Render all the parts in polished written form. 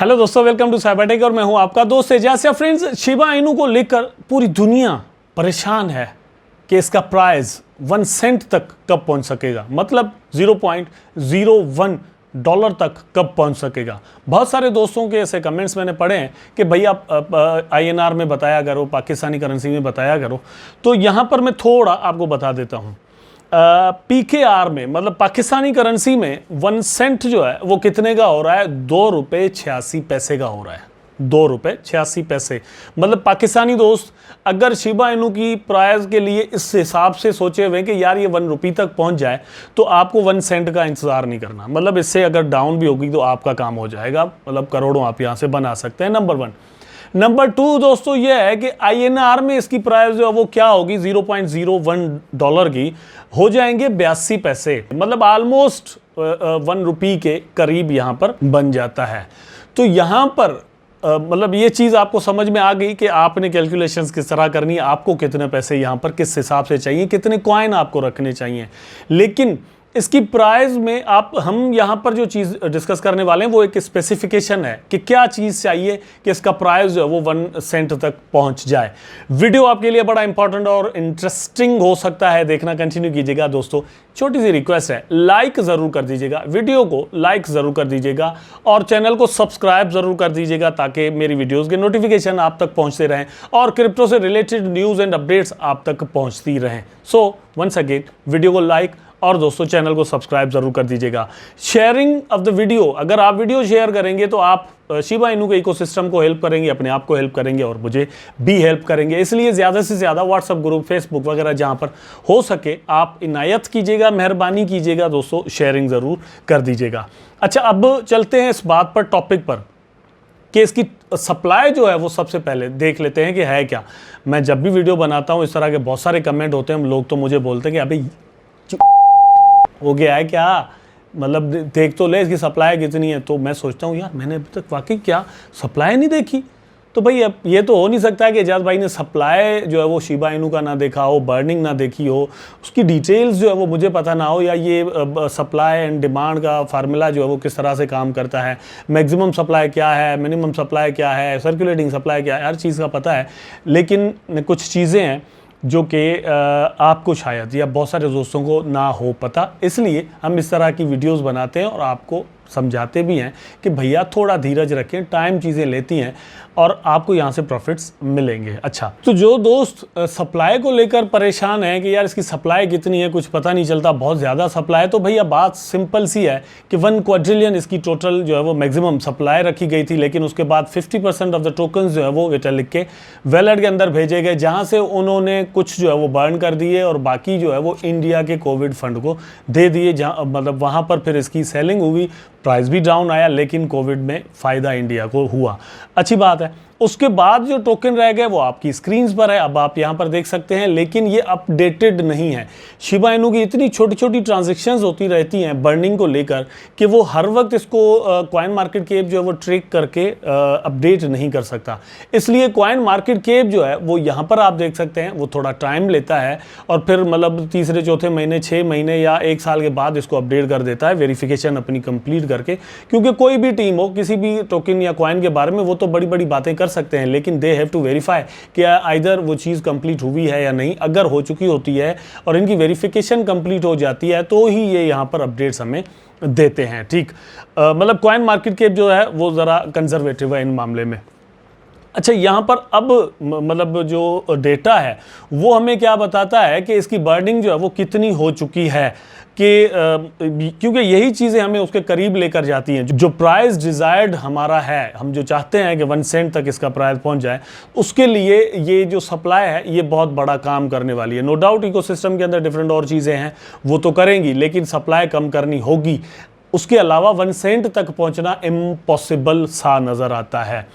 Hello दोस्तों, welcome to Cybertech और मैं हूं आपका दोस्त एजाज। फ्रेंड्स, शिबा इनू को लेकर पूरी दुनिया परेशान है कि इसका प्राइस 1 सेंट तक कब पहुंच सकेगा, मतलब $0.01 तक कब पहुंच सकेगा। बहुत सारे दोस्तों के ऐसे कमेंट्स मैंने पढ़े हैं कि भैया INR में बताया करो, पाकिस्तानी करेंसी में बताया करो। तो यहाँ पर मैं थोड़ा आपको बता देता हूँ। PKR में, मतलब पाकिस्तानी करेंसी में 1 सेंट जो है वो कितने का हो रहा है? ₹2.86 का हो रहा है। ₹2.86। मतलब पाकिस्तानी दोस्त अगर शिबा इनू की प्राइस के लिए इस हिसाब से सोचे हुए कि यार ये ₹1 तक पहुंच जाए, तो आपको 1 सेंट का इंतजार नहीं करना। मतलब इससे अगर डाउन भी होगी तो आपका काम हो जाएगा, मतलब करोड़ों आप यहां से बना सकते हैं। नंबर 1। नंबर 2 दोस्तों ये है कि INR में इसकी प्राइस जो है वो क्या होगी? $0.01 की हो जाएंगे 82 पैसे, मतलब ऑलमोस्ट ₹1 के करीब यहां पर बन जाता है। तो यहां पर मतलब ये चीज़ आपको समझ में आ गई कि आपने कैलकुलेशंस किस तरह करनी है, आपको कितने पैसे यहाँ पर किस हिसाब से चाहिए, कितने कॉइन आपको रखने चाहिए। लेकिन इसकी प्राइस में हम यहाँ पर जो चीज़ डिस्कस करने वाले हैं वो एक स्पेसिफिकेशन है कि क्या चीज़ चाहिए कि इसका प्राइस जो है वो 1 सेंट तक पहुँच जाए। वीडियो आपके लिए बड़ा इंपॉर्टेंट और इंटरेस्टिंग हो सकता है, देखना कंटिन्यू कीजिएगा। दोस्तों छोटी सी रिक्वेस्ट है, लाइक ज़रूर कर दीजिएगा, वीडियो को लाइक ज़रूर कर दीजिएगा और चैनल को सब्सक्राइब ज़रूर कर दीजिएगा ताकि मेरी वीडियोज़ के नोटिफिकेशन आप तक पहुँचते रहें और क्रिप्टो से रिलेटेड न्यूज़ एंड अपडेट्स आप तक पहुँचती रहें। सो वंस अगेन, वीडियो को लाइक और दोस्तों चैनल को सब्सक्राइब जरूर कर दीजिएगा। शेयरिंग ऑफ द वीडियो, अगर आप वीडियो शेयर करेंगे तो आप शिबा इनू के इकोसिस्टम को हेल्प करेंगे, अपने आप को हेल्प करेंगे और मुझे भी हेल्प करेंगे। इसलिए ज़्यादा से ज़्यादा व्हाट्सएप ग्रुप, फेसबुक वगैरह जहाँ पर हो सके आप इनायत कीजिएगा, मेहरबानी कीजिएगा दोस्तों, शेयरिंग ज़रूर कर दीजिएगा। अच्छा, अब चलते हैं इस बात पर, टॉपिक पर, कि इसकी सप्लाई जो है वो सबसे पहले देख लेते हैं कि है क्या। मैं जब भी वीडियो बनाता हूँ इस तरह के बहुत सारे कमेंट होते हैं, लोग तो मुझे बोलते हैं कि अभी हो गया है क्या, मतलब देख तो ले इसकी सप्लाई कितनी है। तो मैं सोचता हूँ यार मैंने अभी तक वाकई क्या सप्लाई नहीं देखी। तो भाई अब ये तो हो नहीं सकता है कि एजाज भाई ने सप्लाई जो है वो शिबा इनू का ना देखा हो, बर्निंग ना देखी हो, उसकी डिटेल्स जो है वो मुझे पता ना हो, या ये सप्लाई एंड डिमांड का फार्मूला जो है वो किस तरह से काम करता है, मैक्सिमम सप्लाई क्या है, मिनिमम सप्लाई क्या है, सर्कुलेटिंग सप्लाई क्या है, हर चीज़ का पता है। लेकिन कुछ चीज़ें हैं जो कि आपको शायद या बहुत सारे दोस्तों को ना हो पता, इसलिए हम इस तरह की वीडियोस बनाते हैं और आपको समझाते भी हैं कि भैया थोड़ा धीरज रखें, टाइम चीज़ें लेती हैं और आपको यहाँ से प्रॉफिट्स मिलेंगे। अच्छा, तो जो दोस्त सप्लाई को लेकर परेशान है कि यार इसकी सप्लाई कितनी है, कुछ पता नहीं चलता, बहुत ज़्यादा सप्लाई, तो भैया बात सिंपल सी है कि 1 क्वाड्रिलियन इसकी टोटल जो है वो मैक्सिमम सप्लाई रखी गई थी। लेकिन उसके बाद 50% ऑफ द टोकन्स जो है वो विटालिक के वैलेट के अंदर भेजे गए, जहाँ से उन्होंने कुछ जो है वो बर्न कर दिए और बाकी जो है वो इंडिया के कोविड फंड को दे दिए, जहाँ मतलब वहाँ पर फिर इसकी सेलिंग हुई, प्राइस भी डाउन आया, लेकिन कोविड में फ़ायदा इंडिया को हुआ। अच्छी बात है। उसके बाद जो टोकन रह गए वो आपकी स्क्रीन्स पर है, अब आप यहाँ पर देख सकते हैं, लेकिन ये अपडेटेड नहीं है। शिबा इनू की इतनी छोटी छोटी ट्रांजैक्शंस होती रहती हैं बर्निंग को लेकर कि वो हर वक्त इसको कॉइन मार्केट कैप जो है वो ट्रैक करके अपडेट नहीं कर सकता। इसलिए कॉइन मार्केट कैप जो है वो यहाँ पर आप देख सकते हैं वो थोड़ा टाइम लेता है और फिर मतलब तीसरे चौथे महीने, 6 महीने या 1 साल के बाद इसको अपडेट कर देता है, वेरिफिकेशन अपनी कंप्लीट करके। क्योंकि कोई भी टीम हो किसी भी टोकन या कॉइन के बारे में वो तो बड़ी बड़ी बातें कर सकते हैं, लेकिन दे हैव टू वेरीफाई कि आइदर वो चीज़ कंप्लीट हुई है या नहीं। अगर हो चुकी होती है और इनकी वेरिफिकेशन कंप्लीट हो जाती है तो ही ये यहाँ पर अपडेट्स हमें देते हैं। ठीक, मतलब कॉइन मार्केट कैप जो है वो ज़रा कंजर्वेटिव है इन मामले में। अच्छा, यहाँ पर अब मतलब जो डेटा है वो हमें क्या बताता है कि इसकी बर्निंग जो है वो कितनी हो चुकी है, कि क्योंकि यही चीज़ें हमें उसके करीब लेकर जाती हैं। जो प्राइस डिज़ायर्ड हमारा है, हम जो चाहते हैं कि 1 सेंट तक इसका प्राइस पहुंच जाए, उसके लिए ये जो सप्लाई है ये बहुत बड़ा काम करने वाली है। नो डाउट इकोसिस्टम के अंदर डिफरेंट और चीज़ें हैं वो तो करेंगी, लेकिन सप्लाई कम करनी होगी। उसके अलावा 1 सेंट तक पहुंचना इम्पॉसिबल सा नज़र आता है।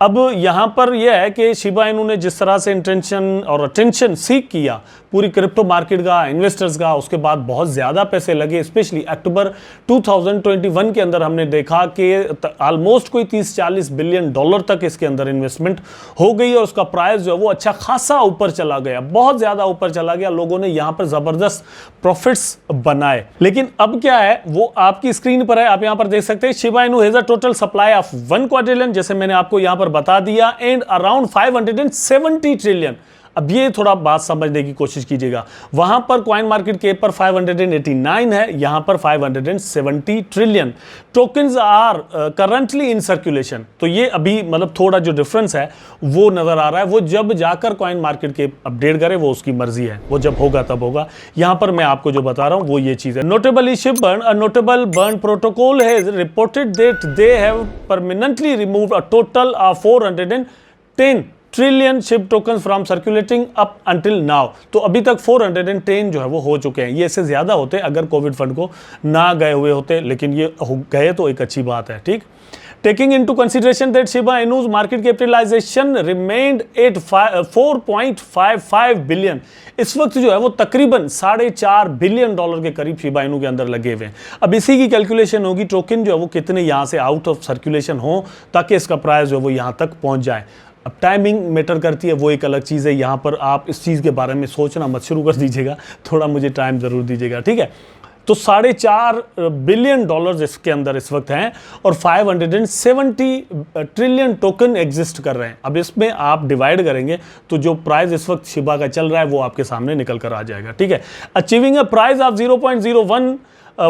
अब यहाँ पर यह है कि शिबा इनू ने जिस तरह से इंटेंशन और अटेंशन सीख किया पूरी क्रिप्टो मार्केट का, इन्वेस्टर्स का, उसके बाद बहुत ज़्यादा पैसे लगे। स्पेशली अक्टूबर 2021 के अंदर हमने देखा कि ऑलमोस्ट कोई 30-40 बिलियन डॉलर तक इसके अंदर इन्वेस्टमेंट हो गई और उसका प्राइस जो है वो अच्छा खासा ऊपर चला गया, बहुत ज़्यादा ऊपर चला गया। लोगों ने यहाँ पर ज़बरदस्त प्रॉफिट्स बनाए। लेकिन अब क्या है वो आपकी स्क्रीन पर है, आप यहाँ पर देख सकते हैं। Shiba Inu has a total supply of 1 quadrillion, जैसे मैंने आपको यहाँ पर बता दिया, एंड अराउंड 570 ट्रिलियन। अब ये थोड़ा बात समझने की कोशिश कीजिएगा। वहां पर कॉइन मार्केट कैप पर 589 है, यहां पर 570 trillion tokens are currently in circulation. तो ये अभी मतलब थोड़ा जो डिफरेंस है वो नजर आ रहा है। वो जब जाकर कॉइन मार्केट कैप अपडेट करे वो उसकी मर्जी है, वो जब होगा तब होगा। यहां पर मैं आपको जो बता रहा हूं वो ये चीज है। Notably Shibburn, a notable burn protocol has reported that they have permanently removed a total of 410 trillion Shib token from circulating up until now. तो अभी तक 410 जो है वो हो चुके हैं। ये इससे ज्यादा होते अगर कोविड फंड को ना गए हुए होते, लेकिन ये गए तो एक अच्छी बात है। ठीक, taking into consideration that Shiba Inu's market capitalization remained at 4.55 billion, इस वक्त जो है वो तकरीबन $4.5 बिलियन के करीब शिबा इनू के अंदर लगे हुए हैं। अब इसी की कैलकुलेशन होगी टोकन जो है वो कितने यहाँ से आउट ऑफ सर्कुलेशन हो ताकि इसका प्राइस जो है वो यहाँ तक पहुँच जाए। अब टाइमिंग मैटर करती है, वो एक अलग चीज़ है। यहाँ पर आप इस चीज़ के बारे में सोचना मत शुरू कर दीजिएगा, थोड़ा मुझे टाइम ज़रूर दीजिएगा, ठीक है। तो $4.5 बिलियन इसके अंदर इस वक्त हैं और 570 ट्रिलियन टोकन एग्जिस्ट कर रहे हैं। अब इसमें आप डिवाइड करेंगे तो जो प्राइस इस वक्त शिबा का चल रहा है वो आपके सामने निकल कर आ जाएगा, ठीक है। Achieving a price of 0.01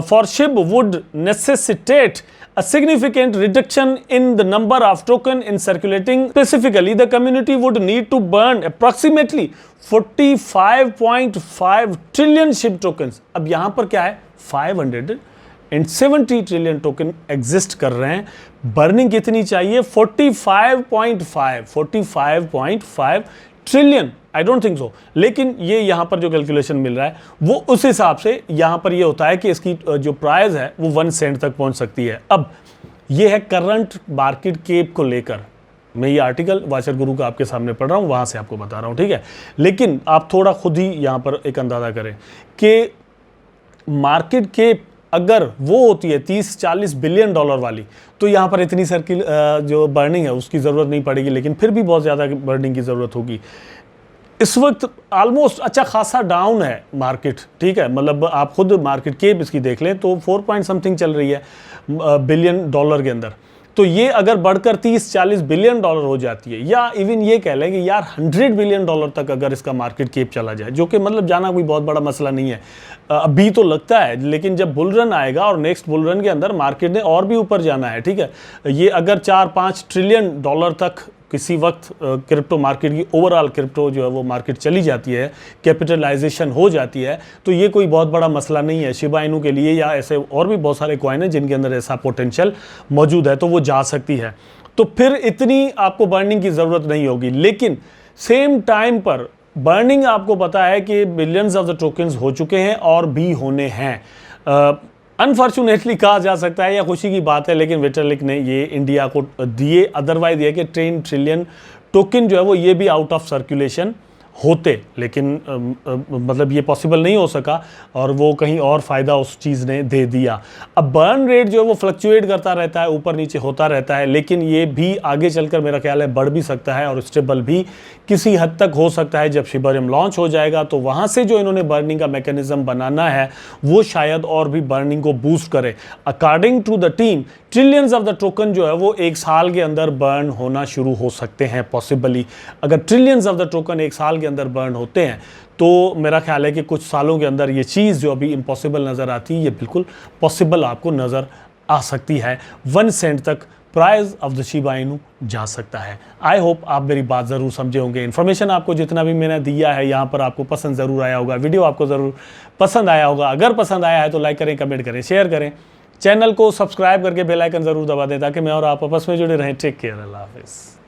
for SHIB would necessitate a significant reduction in the number of token in circulating. Specifically, the community would need to burn approximately 45.5 trillion SHIB tokens. अब यहाँ पर क्या है, 570 ट्रिलियन टोकन एग्जिस्ट कर रहे हैं। Burning कितनी चाहिए, 45.5 trillion. I don't think so, लेकिन ये यहाँ पर जो कैलकुलेशन मिल रहा है वो उस हिसाब से यहाँ पर ये होता है कि इसकी जो प्राइस है वो 1 सेंट तक पहुँच सकती है। अब ये है करंट मार्केट कैप को लेकर, मैं ये आर्टिकल वाचर गुरु का आपके सामने पढ़ रहा हूँ, वहाँ से आपको बता रहा हूँ, ठीक है। लेकिन आप थोड़ा खुद ही यहाँ पर एक अंदाज़ा करें कि मार्केट कैप अगर वो होती है 30-40 बिलियन डॉलर वाली, तो यहाँ पर इतनी सर्किल जो बर्निंग है उसकी ज़रूरत नहीं पड़ेगी, लेकिन फिर भी बहुत ज़्यादा बर्निंग की ज़रूरत होगी। इस वक्त ऑलमोस्ट अच्छा खासा डाउन है मार्केट, ठीक है। मतलब आप खुद मार्केट कैप इसकी देख लें तो 4 पॉइंट समथिंग चल रही है बिलियन डॉलर के अंदर। तो ये अगर बढ़कर 30-40 बिलियन डॉलर हो जाती है, या इवन ये कह लें कि यार 100 बिलियन डॉलर तक अगर इसका मार्केट कैप चला जाए, जो कि मतलब जाना कोई बहुत बड़ा मसला नहीं है अभी तो लगता है, लेकिन जब बुल रन आएगा और नेक्स्ट बुल रन के अंदर मार्केट ने और भी ऊपर जाना है, ठीक है। ये अगर 4-5 ट्रिलियन डॉलर तक किसी वक्त क्रिप्टो मार्केट की ओवरऑल क्रिप्टो जो है वो मार्केट चली जाती है, कैपिटलाइजेशन हो जाती है, तो ये कोई बहुत बड़ा मसला नहीं है शिबा इनू के लिए, या ऐसे और भी बहुत सारे कॉइन हैं जिनके अंदर ऐसा पोटेंशियल मौजूद है, तो वो जा सकती है। तो फिर इतनी आपको बर्निंग की ज़रूरत नहीं होगी। लेकिन सेम टाइम पर बर्निंग आपको पता है कि बिलियंस ऑफ द टोकन्स हो चुके हैं और भी होने हैं। अनफॉर्चुनेटली कहा जा सकता है, या खुशी की बात है, लेकिन विटरलिक ने ये इंडिया को दिए, अदरवाइज ये कि 10 ट्रिलियन टोकन जो है वो ये भी आउट ऑफ सर्कुलेशन होते, लेकिन मतलब ये पॉसिबल नहीं हो सका और वो कहीं और फ़ायदा उस चीज़ ने दे दिया। अब बर्न रेट जो है वो फ्लक्चुएट करता रहता है, ऊपर नीचे होता रहता है, लेकिन ये भी आगे चलकर मेरा ख्याल है बढ़ भी सकता है और स्टेबल भी किसी हद तक हो सकता है। जब शिबरियम लॉन्च हो जाएगा तो वहाँ से जो इन्होंने बर्निंग का मैकेनिज्म बनाना है वो शायद और भी बर्निंग को बूस्ट करे। According to the team, trillions of the token जो है वो 1 साल के अंदर बर्न होना शुरू हो सकते हैं पॉसिबली। अगर ट्रिलियंस ऑफ द टोकन 1 साल के अंदर बर्न होते हैं तो मेरा ख्याल है कि कुछ सालों के अंदर ये चीज़ जो अभी इम्पॉसिबल नज़र आती है ये बिल्कुल पॉसिबल आपको नज़र आ सकती है। 1 सेंट तक price of the Shiba Inu जा सकता है। आई होप आप मेरी बात ज़रूर समझे होंगे। इन्फॉर्मेशन आपको जितना भी मैंने दिया है यहाँ पर आपको पसंद ज़रूर आया होगा, वीडियो आपको ज़रूर पसंद आया होगा। अगर पसंद आया है तो लाइक करें, कमेंट करें, शेयर करें, चैनल को सब्सक्राइब करके बेल आइकन ज़रूर दबा दें ताकि मैं और आप आपस में जुड़े रहें। टेक केयर, अल्लाह हाफिज़।